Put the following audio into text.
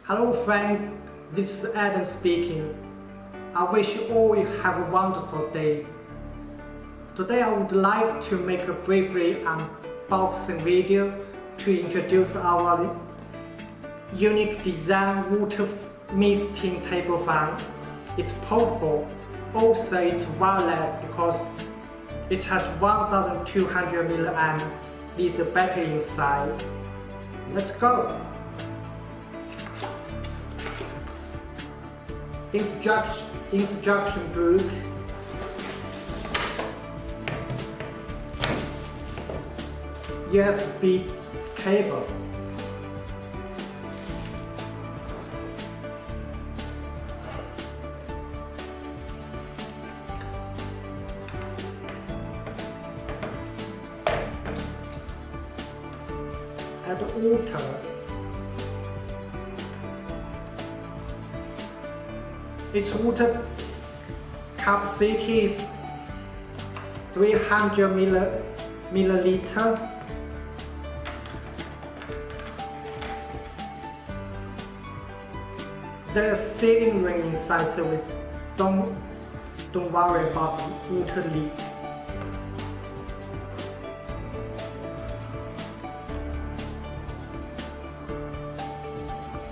Hello friends, this is Adam speaking. I wish you all have a wonderful day. Today I would like to make a briefly unboxing video to introduce our unique design water misting table fan. It's portable, also it's wireless because it has 1200 mAh lithium battery inside. Let's go! Instruction book, USB cable, and water. Its water capacity is 300 milliliter. There's ceiling ring inside, so we don't worry about water leak.